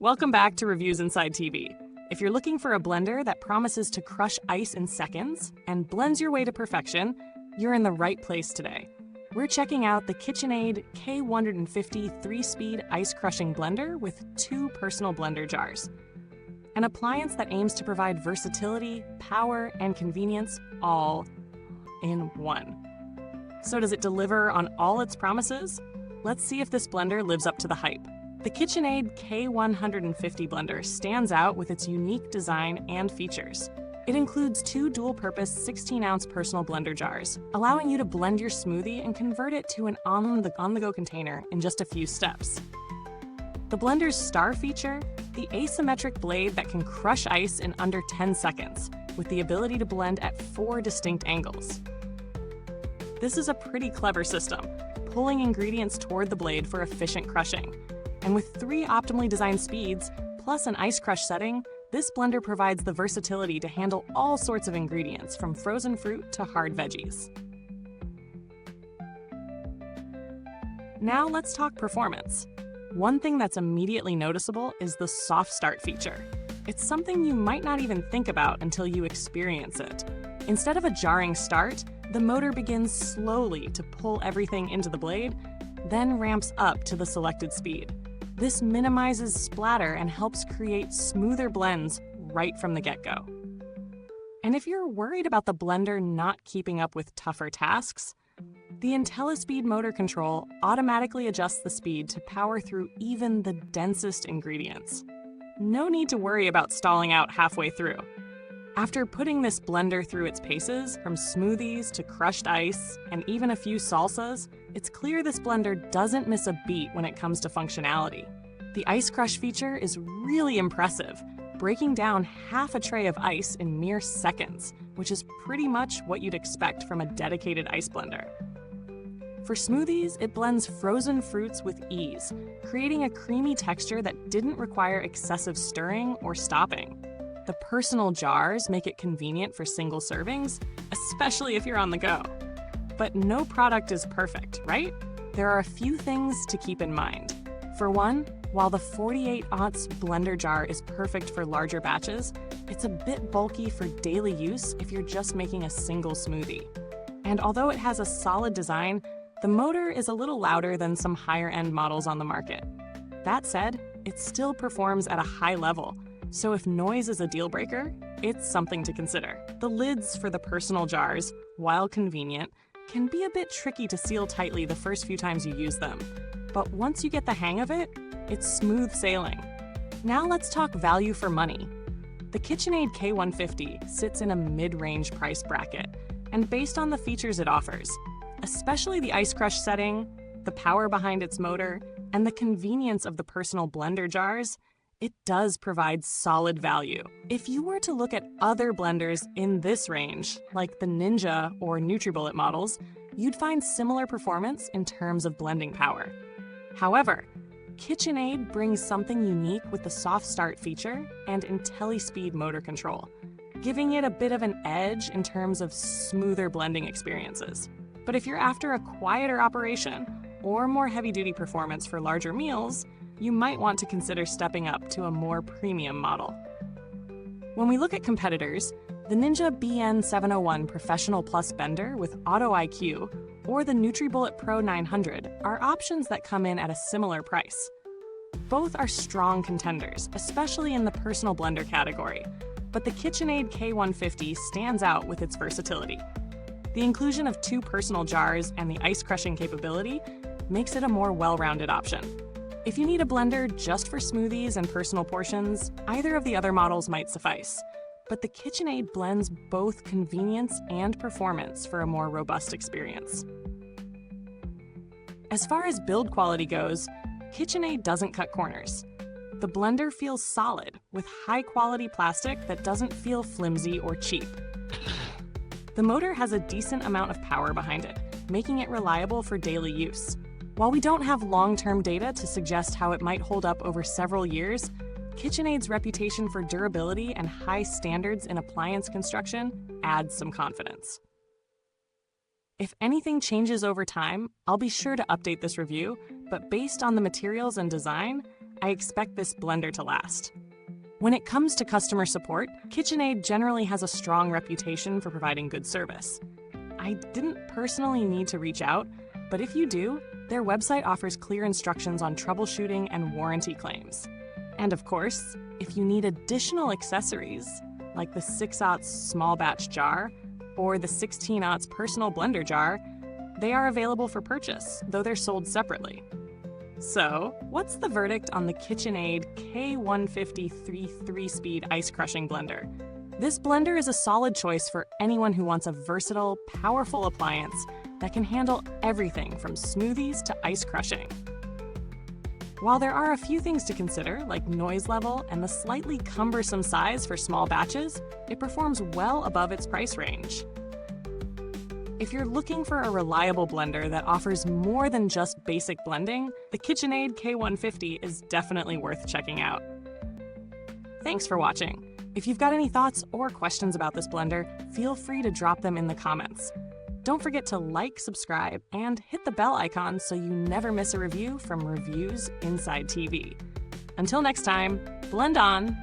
Welcome back to Reviewsinsidetv. If you're looking for a blender that promises to crush ice in seconds and blends your way to perfection, you're in the right place today. We're checking out the KitchenAid K150 3-speed ice crushing blender with 2 personal blender jars. An appliance that aims to provide versatility, power, and convenience all in one. So does it deliver on all its promises? Let's see if this blender lives up to the hype. The KitchenAid K150 blender stands out with its unique design and features. It includes 2 dual-purpose 16-ounce personal blender jars, allowing you to blend your smoothie and convert it to an on-the-go container in just a few steps. The blender's star feature, the asymmetric blade that can crush ice in under 10 seconds, with the ability to blend at 4 distinct angles. This is a pretty clever system, pulling ingredients toward the blade for efficient crushing. And with 3 optimally designed speeds, plus an ice crush setting, this blender provides the versatility to handle all sorts of ingredients, from frozen fruit to hard veggies. Now let's talk performance. One thing that's immediately noticeable is the soft start feature. It's something you might not even think about until you experience it. Instead of a jarring start, the motor begins slowly to pull everything into the blade, then ramps up to the selected speed. This minimizes splatter and helps create smoother blends right from the get-go. And if you're worried about the blender not keeping up with tougher tasks, the Intelli-Speed motor control automatically adjusts the speed to power through even the densest ingredients. No need to worry about stalling out halfway through. After putting this blender through its paces, from smoothies to crushed ice, and even a few salsas, it's clear this blender doesn't miss a beat when it comes to functionality. The ice crush feature is really impressive, breaking down half a tray of ice in mere seconds, which is pretty much what you'd expect from a dedicated ice blender. For smoothies, it blends frozen fruits with ease, creating a creamy texture that didn't require excessive stirring or stopping. The personal jars make it convenient for single servings, especially if you're on the go. But no product is perfect, right? There are a few things to keep in mind. For one, while the 48-ounce blender jar is perfect for larger batches, it's a bit bulky for daily use if you're just making a single smoothie. And although it has a solid design, the motor is a little louder than some higher-end models on the market. That said, it still performs at a high level, so if noise is a deal breaker, it's something to consider. The lids for the personal jars, while convenient, can be a bit tricky to seal tightly the first few times you use them. But once you get the hang of it, it's smooth sailing. Now let's talk value for money. The KitchenAid K150 sits in a mid-range price bracket, and based on the features it offers, especially the ice crush setting, the power behind its motor, and the convenience of the personal blender jars, it does provide solid value. If you were to look at other blenders in this range, like the Ninja or NutriBullet models, you'd find similar performance in terms of blending power. However, KitchenAid brings something unique with the soft start feature and Intelli-Speed motor control, giving it a bit of an edge in terms of smoother blending experiences. But if you're after a quieter operation or more heavy-duty performance for larger meals, you might want to consider stepping up to a more premium model. When we look at competitors, the Ninja BN701 Professional Plus Bender with Auto IQ or the NutriBullet Pro 900 are options that come in at a similar price. Both are strong contenders, especially in the personal blender category, but the KitchenAid K150 stands out with its versatility. The inclusion of 2 personal jars and the ice crushing capability makes it a more well-rounded option. If you need a blender just for smoothies and personal portions, either of the other models might suffice. But the KitchenAid blends both convenience and performance for a more robust experience. As far as build quality goes, KitchenAid doesn't cut corners. The blender feels solid, with high-quality plastic that doesn't feel flimsy or cheap. The motor has a decent amount of power behind it, making it reliable for daily use. While we don't have long-term data to suggest how it might hold up over several years, KitchenAid's reputation for durability and high standards in appliance construction adds some confidence. If anything changes over time, I'll be sure to update this review, but based on the materials and design, I expect this blender to last. When it comes to customer support, KitchenAid generally has a strong reputation for providing good service. I didn't personally need to reach out, but if you do, their website offers clear instructions on troubleshooting and warranty claims. And of course, if you need additional accessories, like the 6/0 small batch jar or the 16/0 personal blender jar, they are available for purchase, though they're sold separately. So, what's the verdict on the KitchenAid K150 3-speed ice crushing blender? This blender is a solid choice for anyone who wants a versatile, powerful appliance that can handle everything from smoothies to ice crushing. While there are a few things to consider, like noise level and the slightly cumbersome size for small batches, it performs well above its price range. If you're looking for a reliable blender that offers more than just basic blending, the KitchenAid K150 is definitely worth checking out. Thanks for watching. If you've got any thoughts or questions about this blender, feel free to drop them in the comments. Don't forget to like, subscribe, and hit the bell icon so you never miss a review from Reviews Inside TV. Until next time, blend on!